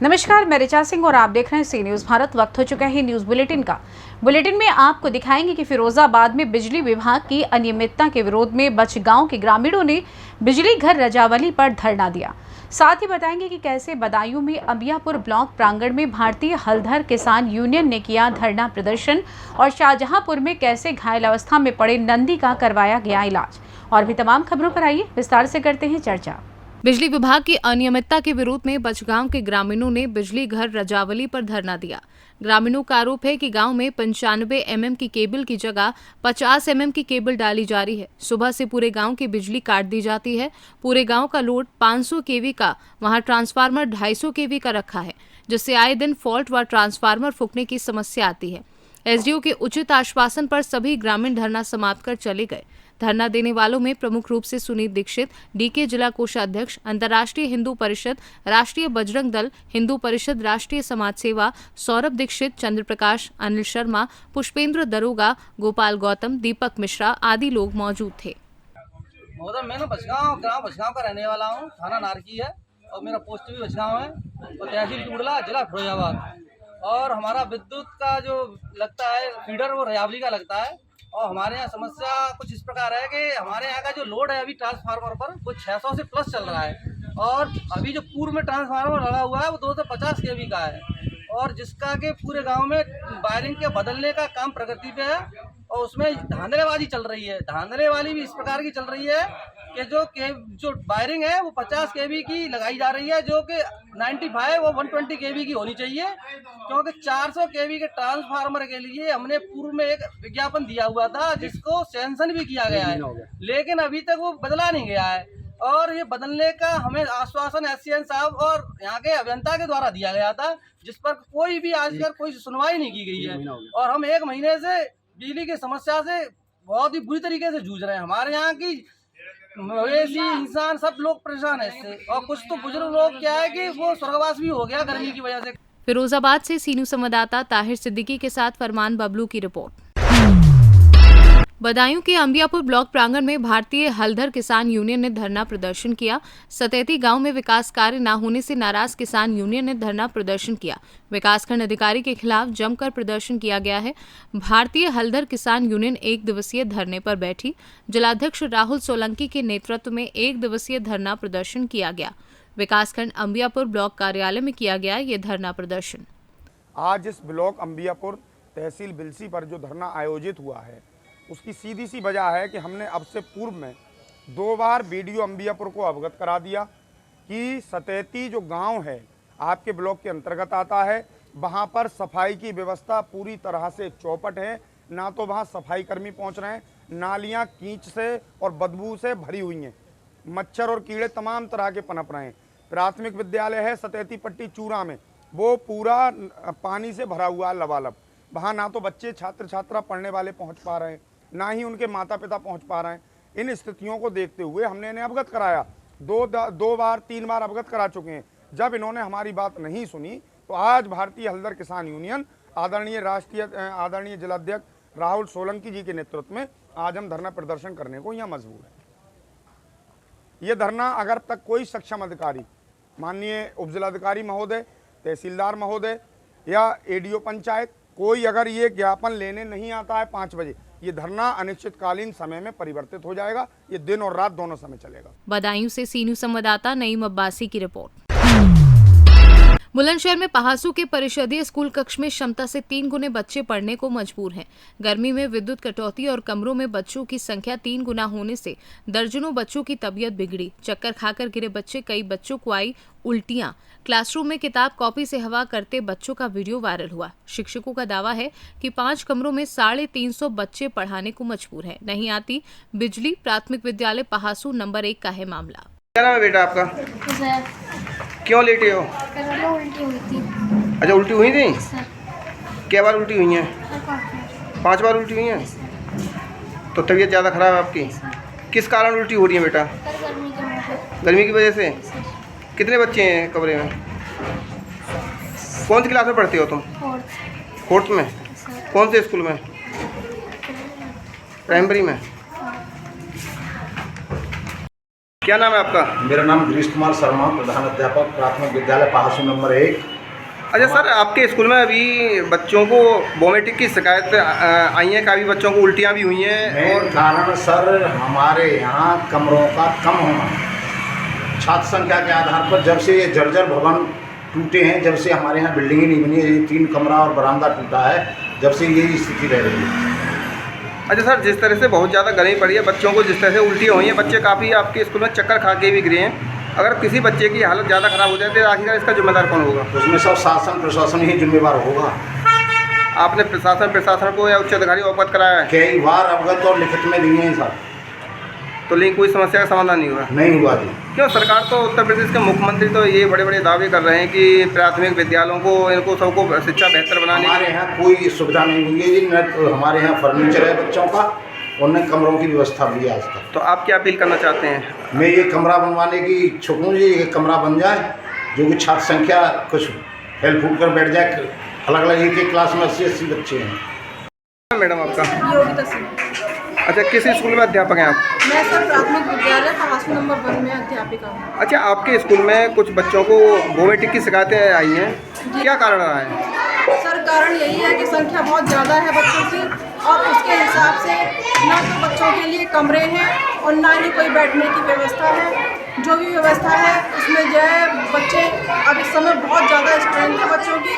नमस्कार, मैं ऋचा सिंह और आप देख रहे हैं सी न्यूज़ भारत। वक्त हो चुका है न्यूज़ बुलेटिन का। बुलेटिन में आपको दिखाएंगे कि फिरोजाबाद में बिजली विभाग की अनियमितता के विरोध में बचगांव के ग्रामीणों ने बिजली घर रजावली पर धरना दिया। साथ ही बताएंगे कि कैसे बदायूं में अंबियापुर ब्लॉक प्रांगण में भारतीय हलधर किसान यूनियन ने किया धरना प्रदर्शन और शाहजहांपुर में कैसे घायल अवस्था में पड़े नंदी का करवाया गया इलाज। और भी तमाम खबरों पर आइए विस्तार से करते हैं चर्चा। बिजली विभाग की अनियमितता के विरोध में बचगांव के ग्रामीणों ने बिजली घर रजावली पर धरना दिया। ग्रामीणों का आरोप है कि गांव में 95 mm की केबल की जगह 50 mm की केबल डाली जा रही है। सुबह से पूरे गांव की बिजली काट दी जाती है। पूरे गांव का लोड 500 kV का, वहां ट्रांसफार्मर 250 kV का रखा है, जिससे आए दिन फॉल्ट व ट्रांसफार्मर फूकने की समस्या आती है। एसडीओ के उचित आश्वासन पर सभी ग्रामीण धरना समाप्त कर चले गए। धरना देने वालों में प्रमुख रूप से सुनील दीक्षित, डीके जिला कोषाध्यक्ष, अंतर्राष्ट्रीय हिंदू परिषद, राष्ट्रीय बजरंग दल, हिंदू परिषद, राष्ट्रीय समाज सेवा, सौरभ दीक्षित, चंद्र प्रकाश, अनिल शर्मा, पुष्पेंद्र दरोगा, गोपाल गौतम, दीपक मिश्रा आदि लोग मौजूद थे। महोदय, मैं बचगांव ग्राम बचगांव का रहने वाला हूँ। थाना नारकी है और मेरा पोस्ट भी बचगांव है और तहसील टुडला, जिला फिरोजाबाद। और हमारा विद्युत का जो लगता है फीडर वो रजावली का लगता है। और हमारे यहाँ समस्या कुछ इस प्रकार है कि हमारे यहाँ का जो लोड है अभी ट्रांसफार्मर पर वो 600 से प्लस चल रहा है और अभी जो पूर्व में ट्रांसफार्मर लगा हुआ है वो 250 kV का है और जिसका के पूरे गांव में वायरिंग के बदलने का काम प्रगति पे है और उसमें धांधलेबाजी चल रही है। धांधलेबाजी भी इस प्रकार की चल रही है कि जो वायरिंग है वो 50 kV की लगाई जा रही है, जो कि 95 वो 120 kV की होनी चाहिए, क्योंकि 400 kV के ट्रांसफार्मर के लिए हमने पूर्व में एक विज्ञापन दिया हुआ था जिसको सैंक्शन भी किया गया है, लेकिन अभी तक वो बदला नहीं गया है। और ये बदलने का हमें आश्वासन एससीएन साहब और यहाँ के अभियंता के द्वारा दिया गया था, जिस पर कोई भी आज तक कोई सुनवाई नहीं की गई है और हम 1 महीने से बिजली की समस्या से बहुत ही बुरी तरीके से जूझ रहे हैं। हमारे यहाँ की मवेशी, इंसान सब लोग परेशान है इससे और कुछ तो बुजुर्ग लोग क्या है कि वो स्वर्गवास भी हो गया गर्मी की वजह से। फिरोजाबाद से सीनू संवाददाता ताहिर सिद्दीकी के साथ फरमान बबलू की रिपोर्ट। बदायूं के अंबियापुर ब्लॉक प्रांगण में भारतीय हलधर किसान यूनियन ने धरना प्रदर्शन किया। सतैती गांव में विकास कार्य न होने से नाराज किसान यूनियन ने धरना प्रदर्शन किया। विकासखंड अधिकारी के खिलाफ जमकर प्रदर्शन किया गया है। भारतीय हलधर किसान यूनियन 1 दिवसीय धरने पर बैठी। जिलाध्यक्ष राहुल सोलंकी के नेतृत्व में 1 दिवसीय धरना प्रदर्शन किया गया। विकासखंड अंबियापुर ब्लॉक कार्यालय में किया गया ये धरना प्रदर्शन। आज इस ब्लॉक अंबियापुर तहसील बिलसी पर जो धरना आयोजित हुआ है उसकी सीधी सी वजह है कि हमने अब से पूर्व में 2 बार बीडीओ अंबियापुर को अवगत करा दिया कि सतैती जो गांव है आपके ब्लॉक के अंतर्गत आता है, वहां पर सफाई की व्यवस्था पूरी तरह से चौपट है। ना तो वहां सफाई कर्मी पहुंच रहे हैं, नालियां कीच से और बदबू से भरी हुई हैं, मच्छर और कीड़े तमाम तरह के पनप रहे हैं। प्राथमिक विद्यालय है सतैती पट्टी चूरा में, वो पूरा पानी से भरा हुआ लबालब। वहाँ ना तो बच्चे छात्र छात्रा पढ़ने वाले पहुँच पा रहे हैं, ना ही उनके माता पिता पहुंच पा रहे हैं। इन स्थितियों को देखते हुए हमने इन्हें अवगत कराया, 2 बार 3 बार अवगत करा चुके हैं। जब इन्होंने हमारी बात नहीं सुनी तो आज भारतीय हलधर किसान यूनियन आदरणीय जिलाध्यक्ष राहुल सोलंकी जी के नेतृत्व में आज हम धरना प्रदर्शन करने को यहाँ मजबूर है। ये धरना अगर तक कोई सक्षम अधिकारी, माननीय उपजिलाधिकारी महोदय, तहसीलदार महोदय या एडीओ पंचायत, कोई अगर ये ज्ञापन लेने नहीं आता है 5 बजे, ये धरना अनिश्चितकालीन समय में परिवर्तित हो जाएगा। ये दिन और रात दोनों समय चलेगा। बदायूं से सीनू संवाददाता नईम अब्बासी की रिपोर्ट। बुलंदशहर में पहासू के परिषदीय स्कूल कक्ष में क्षमता से 3 गुने बच्चे पढ़ने को मजबूर हैं। गर्मी में विद्युत कटौती और कमरों में बच्चों की संख्या 3 गुना होने से दर्जनों बच्चों की तबीयत बिगड़ी। चक्कर खाकर गिरे बच्चे, कई बच्चों को आई उल्टियां। क्लासरूम में किताब कॉपी से हवा करते बच्चों का वीडियो वायरल हुआ। शिक्षकों का दावा है कि 5 कमरों में 350 बच्चे पढ़ाने को मजबूर हैं। नहीं आती बिजली। प्राथमिक विद्यालय पहासू नंबर 1 का है मामला। क्या नाम है बेटा आपका? क्यों लेटे हो? उल्टी हुई थी। अच्छा, उल्टी हुई थी? सर, क्या बार उल्टी हुई हैं? 5 बार उल्टी हुई हैं। तो तबीयत ज़्यादा खराब है आपकी? किस कारण उल्टी हो रही है बेटा? गर्मी की वजह से। कितने बच्चे हैं कमरे में? कौन सी क्लास में पढ़ते हो तुम? 4th में। कौन से स्कूल में? प्राइमरी में। क्या नाम है आपका? मेरा नाम गिरीश कुमार शर्मा, प्रधान अध्यापक प्राथमिक विद्यालय पहासू नंबर 1। अच्छा सर, आपके स्कूल में अभी बच्चों को वोमिटिंग की शिकायत आई है, काफ़ी बच्चों को उल्टियाँ भी हुई हैं। मेन कारण सर हमारे यहाँ कमरों का कम होना, छात्र संख्या के आधार पर। जब से ये जर्जर भवन टूटे हैं, जब से हमारे यहाँ बिल्डिंग ही नहीं बनी है, ये 3 कमरा और बरामदा टूटा है, जब से यही स्थिति रह रही है। अच्छा सर, जिस तरह से बहुत ज़्यादा गर्मी पड़ी है, बच्चों को जिस तरह से उल्टी हुई हैं, बच्चे काफ़ी आपके स्कूल में चक्कर खा के भी गिरे हैं। अगर किसी बच्चे की हालत ज़्यादा ख़राब हो जाए तो आखिरकार इसका जिम्मेदार कौन होगा? उसमें सब शासन प्रशासन ही जिम्मेवार होगा। आपने प्रशासन को या उच्च अधिकारी को अवगत कराया है? कई बार अवगत और लिखित में दिए हैं सर, तो लेकिन कोई समस्या का समाधान नहीं हुआ? नहीं हुआ जी। क्यों? सरकार तो, उत्तर प्रदेश के मुख्यमंत्री तो ये बड़े बड़े दावे कर रहे हैं कि प्राथमिक विद्यालयों को, इनको सबको शिक्षा बेहतर बनाने हमारे यहाँ कोई सुविधा नहीं हुई है जी। न तो हमारे यहाँ फर्नीचर है बच्चों का, और न कमरों की व्यवस्था भी है आज तक। तो आप क्या अपील करना चाहते हैं? मैं ये कमरा बनवाने की इच्छुक हूँ जी, ये कमरा बन जाए जो कि छात्र संख्या कुछ हेल्प फूट कर बैठ जाए। अलग अलग एक क्लास में 80 बच्चे हैं। मैडम आपका? योगिता सिंह। अच्छा, किस स्कूल में अध्यापक हैं आप? मैं सर प्राथमिक विद्यालय पहासू नंबर 1 में अध्यापिका हूँ। अच्छा, आपके स्कूल में कुछ बच्चों को वोमिटिंग की शिकायतें आई हैं, क्या कारण रहा है? सर कारण यही है कि संख्या बहुत ज़्यादा है बच्चों की, और उसके हिसाब से ना तो बच्चों के लिए कमरे हैं और ना ही कोई बैठने की व्यवस्था है। जो भी व्यवस्था है उसमें जो है बच्चे, अब इस समय बहुत ज़्यादा स्ट्रेंथ है बच्चों की,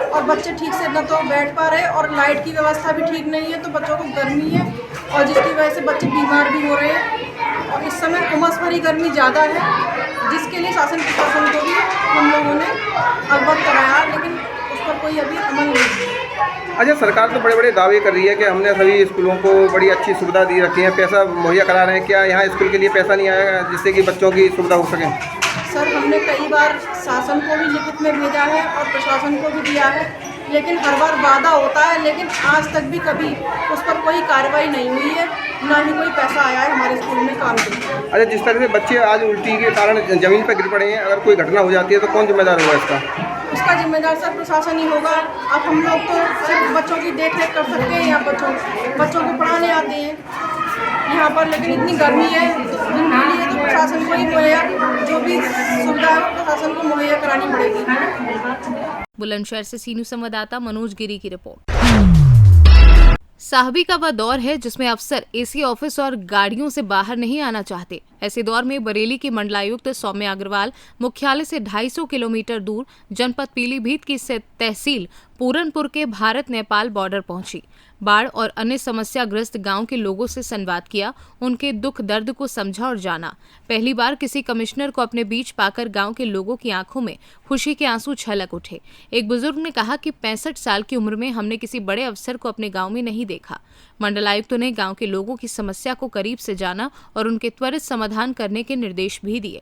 और बच्चे ठीक से न तो बैठ पा रहे, और लाइट की व्यवस्था भी ठीक नहीं है, तो बच्चों को गर्मी है, और जिसकी वजह से बच्चे बीमार भी हो रहे हैं। और इस समय उमस भरी गर्मी ज़्यादा है, जिसके लिए शासन प्रशासन को भी हम लोगों ने अवगत कराया, लेकिन उस पर कोई अभी अमल नहीं है। अच्छा, सरकार तो बड़े बड़े दावे कर रही है कि हमने सभी स्कूलों को बड़ी अच्छी सुविधा दी रखी है, पैसा मुहैया करा रहे हैं। क्या यहाँ स्कूल के लिए पैसा नहीं आएगा जिससे कि बच्चों की सुविधा हो सके? सर, हमने कई बार शासन को भी लिखित में भेजा है और प्रशासन को भी दिया है, लेकिन हर बार वादा होता है, लेकिन आज तक भी कभी उस पर कोई कार्रवाई नहीं हुई है, ना ही कोई पैसा आया है हमारे स्कूल में काम के लिए। अच्छा, जिस तरह से बच्चे आज उल्टी के कारण ज़मीन पर गिर पड़े हैं, अगर कोई घटना हो जाती है तो कौन जिम्मेदार होगा इसका? उसका जिम्मेदार सर प्रशासन ही होगा। अब हम लोग तो सिर्फ बच्चों की देख रेख कर सकते हैं, या बच्चों को पढ़ाने आते हैं यहाँ पर, लेकिन इतनी गर्मी है जिनके लिए तो प्रशासन को ही मुहैया, जो भी सुविधा है वो प्रशासन को मुहैया करानी पड़ेगी। बुलंदशहर से सी न्यूज़ संवाददाता मनोज गिरी की रिपोर्ट। साहबी का वह दौर है जिसमें अफसर एसी ऑफिस और गाड़ियों से बाहर नहीं आना चाहते। ऐसे दौर में बरेली की मंडलायुक्त सौम्या अग्रवाल मुख्यालय से 250 किलोमीटर दूर जनपद पीलीभीत की तहसील पूरनपुर के भारत नेपाल बॉर्डर पहुंची। बाढ़ और अन्य समस्याग्रस्त गांव के लोगों से संवाद किया, उनके दुख दर्द को समझा और जाना। पहली बार किसी कमिश्नर को अपने बीच पाकर गांव के लोगों की आंखों में खुशी के आंसू छलक उठे। एक बुजुर्ग ने कहा कि 65 साल की उम्र में हमने किसी बड़े अफसर को अपने गांव में नहीं देखा। मंडलायुक्त ने गांव के लोगों की समस्या को करीब से जाना और उनके त्वरित समाधान करने के निर्देश भी दिए।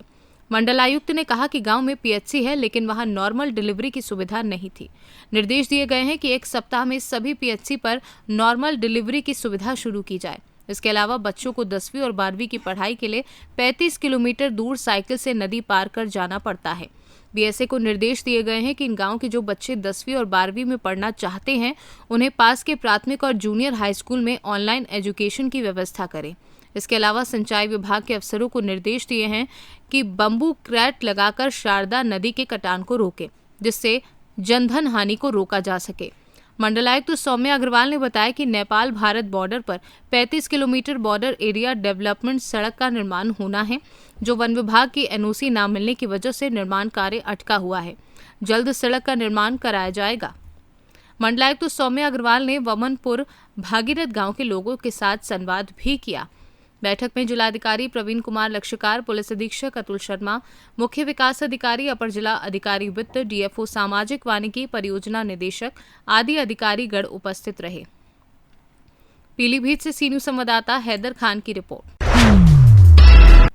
मंडलायुक्त ने कहा कि गांव में पीएचसी है, लेकिन वहां नॉर्मल डिलीवरी की सुविधा नहीं थी। निर्देश दिए गए हैं कि 1 सप्ताह में सभी पीएचसी पर नॉर्मल डिलीवरी की सुविधा शुरू की जाए। इसके अलावा बच्चों को 10वीं और 12वीं की पढ़ाई के लिए 35 किलोमीटर दूर साइकिल से नदी पार कर जाना पड़ता है। बीएसए को निर्देश दिए गए हैं कि इन गांव के जो बच्चे 10वीं और 12वीं में पढ़ना चाहते हैं, उन्हें पास के प्राथमिक और जूनियर हाई स्कूल में ऑनलाइन एजुकेशन की व्यवस्था करें। इसके अलावा सिंचाई विभाग के अफसरों को निर्देश दिए हैं कि बंबू क्रैट लगाकर शारदा नदी के कटान को रोकें, जिससे जनधन हानि को रोका जा सके। मंडलायुक्त सौम्या अग्रवाल ने बताया कि नेपाल भारत बॉर्डर पर 35 किलोमीटर बॉर्डर एरिया डेवलपमेंट सड़क का निर्माण होना है, जो वन विभाग की एनओसी न मिलने की वजह से निर्माण कार्य अटका हुआ है। जल्द सड़क का निर्माण कराया जाएगा। मंडलायुक्त सौम्या अग्रवाल ने वमनपुर भागीरथ गांव के लोगों के साथ संवाद भी किया। बैठक में जिलाधिकारी प्रवीण कुमार लक्षकार, पुलिस अधीक्षक अतुल शर्मा, मुख्य विकास अधिकारी, अपर जिला अधिकारी वित्त, डीएफओ सामाजिक वानिकी, परियोजना निदेशक आदि अधिकारी गण उपस्थित रहे। पीलीभीत से सी न्यूज़ संवाददाता हैदर खान की रिपोर्ट।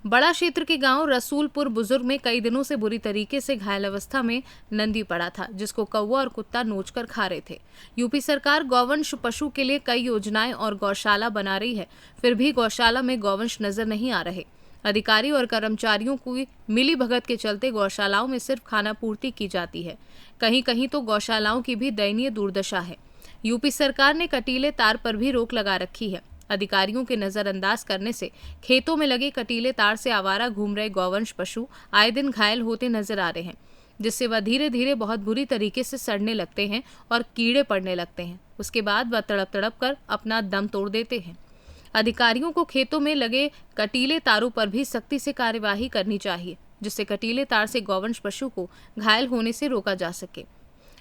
बड़ा क्षेत्र के गांव रसूलपुर बुजुर्ग में कई दिनों से बुरी तरीके से घायल अवस्था में नंदी पड़ा था, जिसको कौवा और कुत्ता नोचकर खा रहे थे। यूपी सरकार गौवंश पशु के लिए कई योजनाएं और गौशाला बना रही है, फिर भी गौशाला में गौवंश नजर नहीं आ रहे। अधिकारी और कर्मचारियों की मिली भगत के चलते गौशालाओं में सिर्फ खाना पूर्ति की जाती है। कहीं कहीं तो गौशालाओं की भी दयनीय दुर्दशा है। यूपी सरकार ने कटीले तार पर भी रोक लगा रखी है। अधिकारियों के नजरअंदाज करने से खेतों में लगे कटीले तार से आवारा घूम रहे गौवंश पशु आए दिन घायल होते नजर आ रहे हैं, जिससे वह धीरे धीरे बहुत बुरी तरीके से सड़ने लगते हैं और कीड़े पड़ने लगते हैं। उसके बाद वह तड़प तड़प कर अपना दम तोड़ देते हैं। अधिकारियों को खेतों में लगे कटीले तारों पर भी सख्ती से कार्यवाही करनी चाहिए, जिससे कटीले तार से गौवंश पशु को घायल होने से रोका जा सके।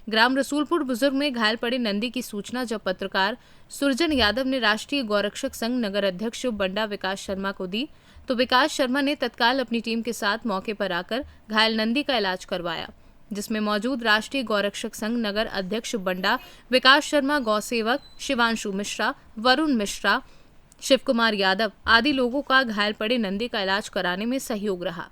ग्राम रसूलपुर बुजुर्ग में घायल पड़े नंदी की सूचना जब पत्रकार सुरजन यादव ने राष्ट्रीय गौरक्षक संघ नगर अध्यक्ष बंडा विकास शर्मा को दी, तो विकास शर्मा ने तत्काल अपनी टीम के साथ मौके पर आकर घायल नंदी का इलाज करवाया, जिसमें मौजूद राष्ट्रीय गौरक्षक संघ नगर अध्यक्ष बंडा विकास शर्मा, गौ सेवक शिवांशु मिश्रा, वरुण मिश्रा, शिव कुमार यादव आदि लोगों का घायल पड़े नंदी का इलाज कराने में सहयोग रहा।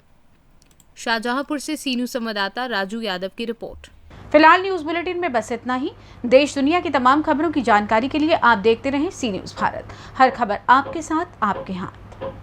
शाहजहांपुर से सी न्यूज संवाददाता राजू यादव की रिपोर्ट। फिलहाल न्यूज बुलेटिन में बस इतना ही। देश दुनिया की तमाम खबरों की जानकारी के लिए आप देखते रहें सी न्यूज भारत। हर खबर आपके साथ, आपके हाथ।